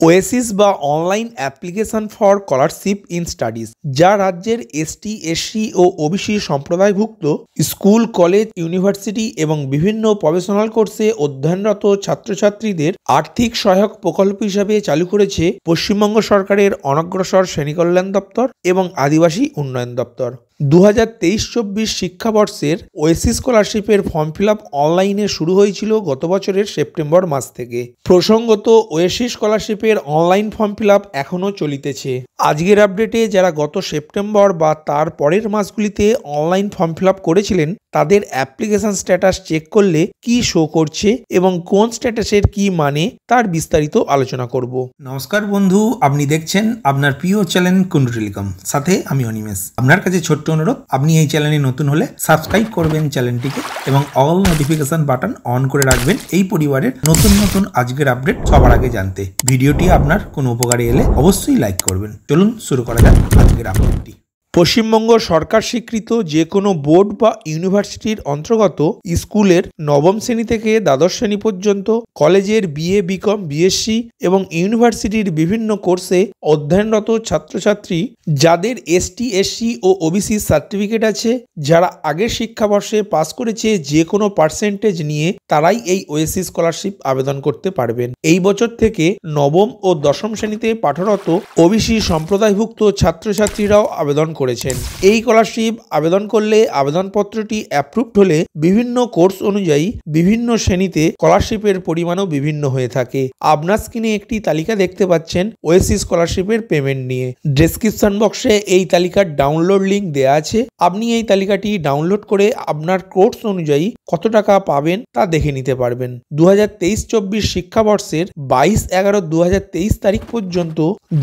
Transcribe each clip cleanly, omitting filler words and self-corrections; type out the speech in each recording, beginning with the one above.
Oasis বা online application for scholarship in studies, যা রাজ্যের এসটি, এসসি ও ওবিসি সম্প্রদায়ভুক্ত স্কুল, কলেজ, ইউনিভার্সিটি এবং বিভিন্ন প্রফেশনাল কোর্সে অধ্যয়নরত ছাত্রছাত্রীদের আর্থিক সহায়ক প্রকল্প হিসাবে চালু করেছে পশ্চিমবঙ্গ সরকারের অনগ্রসর শ্রেণী কল্যাণ দপ্তর এবং আদিবাসী উন্নয়ন দপ্তর। 2023-24 শিক্ষাবর্ষের ওয়েসিস স্কলারশিপের ফর্ম ফিল আপ অনলাইনে শুরু হয়েছিল গত বছরের সেপ্টেম্বর মাস থেকে। প্রসঙ্গত, ওয়েসিস স্কলারশিপের অনলাইন ফর্ম ফিল আপ এখনও চলিতেছে। আজকের আপডেটে যারা গত সেপ্টেম্বর বা তার পরের মাসগুলিতে অনলাইন ফর্ম ফিল আপ করেছিলেন তাদের অ্যাপ্লিকেশন স্ট্যাটাস চেক করলে কি শো করছে এবং কোন স্ট্যাটাসের কি মানে তার বিস্তারিত আলোচনা করব। নমস্কার বন্ধু, আপনি দেখছেন আপনার প্রিয় চ্যানেল কুন্ডু টেলিকম, সাথে আমি অনিমেষ। আপনার কাছে ছোট্ট অনুরোধ, আপনি এই চ্যানেলে নতুন হলে সাবস্ক্রাইব করবেন চ্যানেলটিকে এবং অল নোটিফিকেশন বাটন অন করে রাখবেন এই পরিবারের নতুন নতুন আজকের আপডেট সবার আগে জানতে। ভিডিওটি আপনার কোনো উপকারে এলে অবশ্যই লাইক করবেন। চলুন শুরু করা যাক আজকের আপডেটটি। পশ্চিমবঙ্গ সরকার স্বীকৃত যে কোনো বোর্ড বা ইউনিভার্সিটির অন্তর্গত স্কুলের নবম শ্রেণী থেকে দ্বাদশ শ্রেণী পর্যন্ত, কলেজের বিএ, বিকম, বিএসসি এবং ইউনিভার্সিটির বিভিন্ন কোর্সে অধ্যয়নরত ছাত্রছাত্রী যাদের এসটি, এসসি ও ওবিসি সার্টিফিকেট আছে, যারা আগের শিক্ষাবর্ষে পাস করেছে যে কোনো পার্সেন্টেজ নিয়ে, তারাই এই ওয়েসিস স্কলারশিপ আবেদন করতে পারবেন। এই বছর থেকে নবম ও দশম শ্রেণীতে পাঠরত ওবিসি সম্প্রদায়ভুক্ত ছাত্রছাত্রীরাও আবেদন করেছেন। এই স্কলারশিপ আবেদন করলে আবেদনপত্রটি অ্যাপ্রুভড হলে বিভিন্ন কোর্স অনুযায়ী বিভিন্ন শ্রেণীতে স্কলারশিপের পরিমাণও বিভিন্ন হয়ে থাকে। আপনার স্ক্রিনে একটি তালিকা দেখতে পাচ্ছেন ওয়েসিস স্কলারশিপের পেমেন্ট নিয়ে। ডেসক্রিপশন বক্সে এই তালিকার ডাউনলোড লিঙ্ক দেওয়া আছে। আপনি এই তালিকাটি ডাউনলোড করে আপনার কোর্স অনুযায়ী কত টাকা পাবেন তা দেখে নিতে পারবেন। 2023-24 শিক্ষাবর্ষের 22/11/2023 তারিখ পর্যন্ত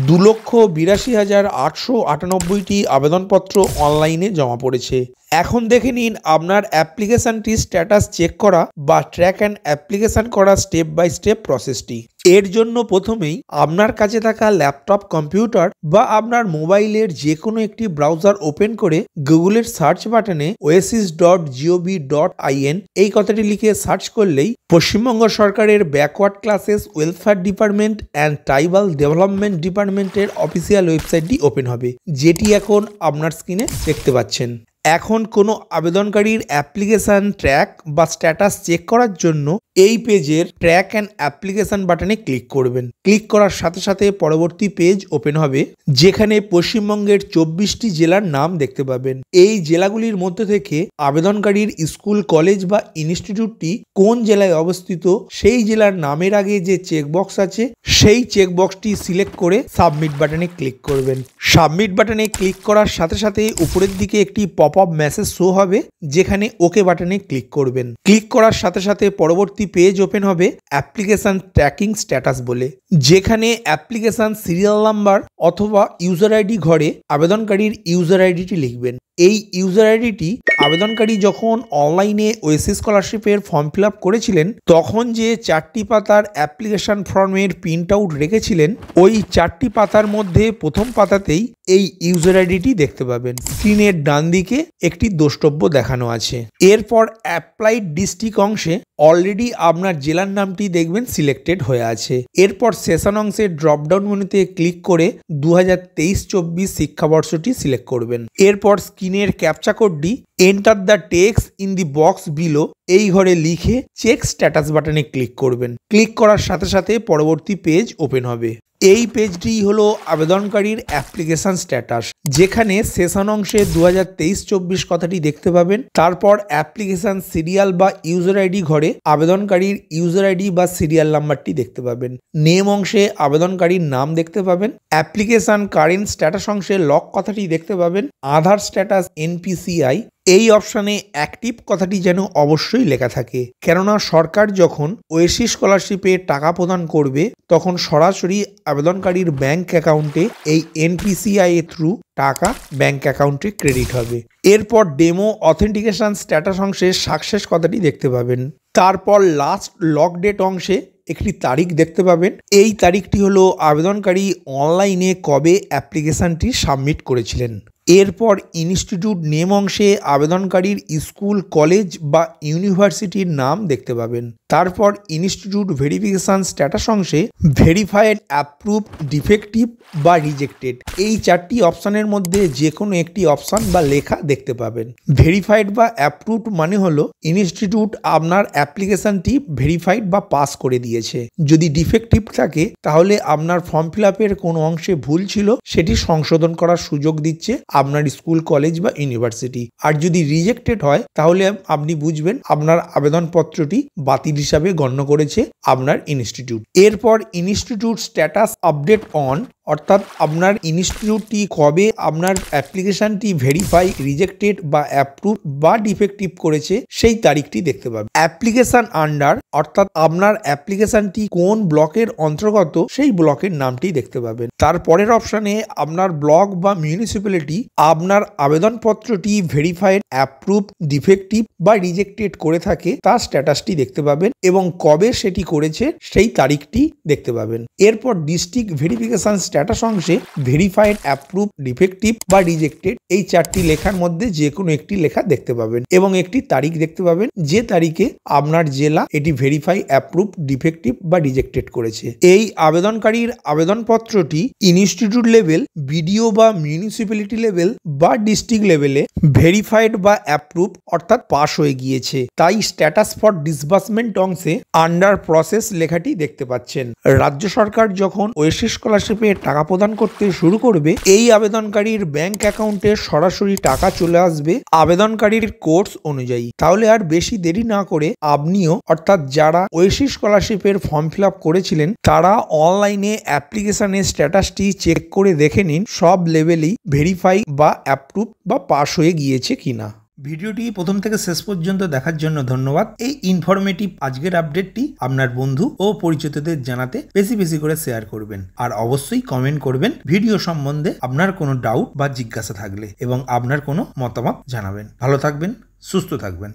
2,82,898টি আবেদনপত্র অনলাইনে জমা পড়েছে। এখন দেখে নিন আপনার অ্যাপ্লিকেশনটির স্ট্যাটাস চেক করা বা ট্র্যাক অ্যান্ড অ্যাপ্লিকেশন করা স্টেপ বাই স্টেপ প্রসেসটি। এর জন্য প্রথমেই আপনার কাছে থাকা ল্যাপটপ, কম্পিউটার বা আপনার মোবাইলের যে কোনো একটি ব্রাউজার ওপেন করে গুগলের সার্চ বাটনে oasis.gov.in এই কথাটি লিখে সার্চ করলেই পশ্চিমবঙ্গ সরকারের backward classes welfare department and tribal development ডিপার্টমেন্টের অফিসিয়াল ওয়েবসাইটটি ওপেন হবে, যেটি এখন আপনার স্ক্রিনে দেখতে পাচ্ছেন। এখন কোনো আবেদনকারীর অ্যাপ্লিকেশন ট্র্যাক বা স্ট্যাটাস চেক করার জন্য এই পেজের ট্র্যাক অ্যান্ড অ্যাপ্লিকেশন বাটনে ক্লিক করবেন। ক্লিক করার সাথে সাথে পরবর্তী পেজ ওপেন হবে, যেখানে পশ্চিমবঙ্গের 24টি জেলার নাম দেখতে পাবেন। এই জেলাগুলির মধ্যে থেকে আবেদনকারীর স্কুল, কলেজ বা ইনস্টিটিউটটি কোন জেলায় অবস্থিত সেই জেলার নামের আগে যে চেকবক্স আছে সেই চেকবক্সটি সিলেক্ট করে সাবমিট বাটনে ক্লিক করবেন। সাবমিট বাটনে ক্লিক করার সাথে সাথে উপরের দিকে একটি পপ আপ মেসেজ শো হবে, যেখানে ওকে বাটনে ক্লিক করবেন। ক্লিক করার সাথে সাথে পরবর্তী পেজ ওপেন হবে অ্যাপ্লিকেশন ট্র্যাকিং স্ট্যাটাস বলে, যেখানে অ্যাপ্লিকেশন সিরিয়াল নাম্বার অথবা ইউজার আইডি ঘরে আবেদনকারীর ইউজার আইডিটি লিখবেন। এই ইউজার আইডিটি আবেদনকারী যখন অনলাইনে ওয়েসিস স্কলারশিপের ফর্ম ফিল আপ করেছিলেন তখন যে 4টি পাতার অ্যাপ্লিকেশন ফর্মের প্রিন্ট আউট রেখেছিলেন, ওই 4টি পাতার মধ্যে প্রথম পাতাতেই এই ইউজার আইডিটি দেখতে পাবেন। স্ক্রিনের ডান দিকে একটি দ্রষ্টব্য দেখানো আছে। এরপর অ্যাপ্লাইড ডিস্ট্রিক্ট অংশে অলরেডি আপনার জেলার নামটি দেখবেন সিলেক্টেড হয়ে আছে। এরপর সেশন অংশে ড্রপডাউন মেনুতে ক্লিক করে 2023-24 শিক্ষাবর্ষটি সিলেক্ট করবেন। এরপর স্ক্রিনের ক্যাপচা কোডটি enter the text in the box below এই ঘরে লিখে চেক স্ট্যাটাস বাটনে ক্লিক করবেন। ক্লিক করার সাথে সাথে পরবর্তী পেজ ওপেন হবে। এই পেজটি হলো আবেদনকারীর অ্যাপ্লিকেশন স্ট্যাটাস, যেখানে সেশন অংশে 2023-24 কথাটি দেখতে পাবেন। তারপর অ্যাপ্লিকেশন সিরিয়াল বা ইউজার আইডি ঘরে আবেদনকারীর ইউজার আইডি বা সিরিয়াল নাম্বারটি দেখতে পাবেন। নেম অংশে আবেদনকারীর নাম দেখতে পাবেন। অ্যাপ্লিকেশন কারেন্ট স্ট্যাটাস অংশে লক কথাটি দেখতে পাবেন। আধার স্ট্যাটাস NPCI এই অপশানে অ্যাক্টিভ কথাটি যেন অবশ্যই লেখা থাকে, কেননা সরকার যখন ওয়েসিস স্কলারশিপে টাকা প্রদান করবে তখন সরাসরি আবেদনকারীর ব্যাংক অ্যাকাউন্টে এই NPCI এর থ্রু টাকা ব্যাংক অ্যাকাউন্টে ক্রেডিট হবে। এরপর ডেমো অথেন্টিকেশন স্ট্যাটাস অংশে সাকসেস কথাটি দেখতে পাবেন। তারপর লাস্ট লক ডেট অংশে একটি তারিখ দেখতে পাবেন। এই তারিখটি হলো আবেদনকারী অনলাইনে কবে অ্যাপ্লিকেশনটি সাবমিট করেছিলেন। এরপর ইনস্টিটিউট নেম অংশে আবেদনকারীর স্কুল, কলেজ বা ইউনিভার্সিটির নাম দেখতে পাবেন। তারপর ইনস্টিটিউট ভেরিফিকেশন স্ট্যাটাস অংশে ভেরিফাইড, অ্যাপ্রুভ, ডিফেক্টিভ বা রিজেক্টেড এই 4টি অপশানের মধ্যে যে কোনো একটি অপশান বা লেখা দেখতে পাবেন। ভেরিফাইড বা অ্যাপ্রুভড মানে হলো ইনস্টিটিউট আপনার অ্যাপ্লিকেশনটি ভেরিফাইড বা পাস করে দিয়েছে। যদি ডিফেক্টিভ থাকে তাহলে আপনার ফর্ম ফিল আপের কোনো অংশে ভুল ছিল সেটি সংশোধন করার সুযোগ দিচ্ছে আপনার স্কুল, কলেজ বা ইউনিভার্সিটি। আর যদি রিজেক্টেড হয় তাহলে আপনি বুঝবেন আপনার আবেদনপত্রটি বাতিল হিসাবে গণ্য করেছে আপনার ইনস্টিটিউট। এরপর ইনস্টিটিউট স্ট্যাটাস আপডেট অন, অর্থাৎ আপনার ইনস্টিটিউটটি কবে আপনার অ্যাপ্লিকেশনটি ভেরিফাই, রিজেক্টেড বা অ্যাপ্রুভ বা ডিফেক্টিভ করেছে সেই তারিখটি দেখতে পাবেন। অ্যাপ্লিকেশন আন্ডার, অর্থাৎ আপনার অ্যাপ্লিকেশনটি কোন ব্লকের অন্তর্গত সেই ব্লকের নামটি দেখতে পাবেন। তারপরের অপশানে আপনার ব্লক বা মিউনিসিপ্যালিটি আপনার আবেদনপত্রটি ভেরিফাইড, অ্যাপ্রুভ, ডিফেক্টিভ বা রিজেক্টেড করে থাকে তার স্ট্যাটাসটি দেখতে পাবেন এবং কবে সেটি করেছে সেই তারিখটি দেখতে পাবেন। এরপর ডিস্ট্রিক্ট ভেরিফিকেশন স্ট্যাটাস অংশে ভেরিফাইড, অ্যাপ্রুভ, ডিফেক্টিভ বা রিজেক্টেড এই 4টি লেখার মধ্যে যে কোনো একটি লেখা দেখতে পাবেন এবং একটি তারিখ দেখতে পাবেন যে তারিখে আপনার জেলা এটি ভেরিফাই, অ্যাপ্রুভ, ডিফেক্টিভ বা রিজেক্টেড করেছে। এই আবেদনকারীর আবেদনপত্রটি ইনস্টিটিউট লেভেল, বিডিও বা মিউনিসিপ্যালিটি লেভেল বা ডিস্ট্রিক্ট লেভেলে ভেরিফাইড বা অ্যাপ্রুভ অর্থাৎ পাস হয়ে গিয়েছে, তাই স্ট্যাটাস ফর ডিসবার্সমেন্ট অংশে আন্ডার প্রসেস লেখাটি দেখতে পাচ্ছেন। রাজ্য সরকার যখন ওয়েসিস স্কলারশিপে টাকা প্রদান করতে শুরু করবে এই আবেদনকারীর ব্যাংক অ্যাকাউন্টে সরাসরি টাকা চলে আসবে আবেদনকারীর কোর্স অনুযায়ী। তাহলে আর বেশি দেরি না করে আপনিও, অর্থাৎ যারা ওয়েসিস স্কলারশিপের ফর্ম ফিল আপ করেছিলেন তারা অনলাইনে অ্যাপ্লিকেশনের স্ট্যাটাসটি চেক করে দেখে নিন সব লেভেলেই ভেরিফাই বা অ্যাপ্রুভ বা পাস হয়ে গিয়েছে কিনা। ভিডিওটি প্রথম থেকে শেষ পর্যন্ত দেখার জন্য ধন্যবাদ। এই ইনফরমেটিভ আজকের আপডেটটি আপনার বন্ধু ও পরিচিতদের জানাতে বেশি বেশি করে শেয়ার করবেন আর অবশ্যই কমেন্ট করবেন ভিডিও সম্বন্ধে আপনার কোনো ডাউট বা জিজ্ঞাসা থাকলে এবং আপনার কোনো মতামত জানাবেন। ভালো থাকবেন, সুস্থ থাকবেন।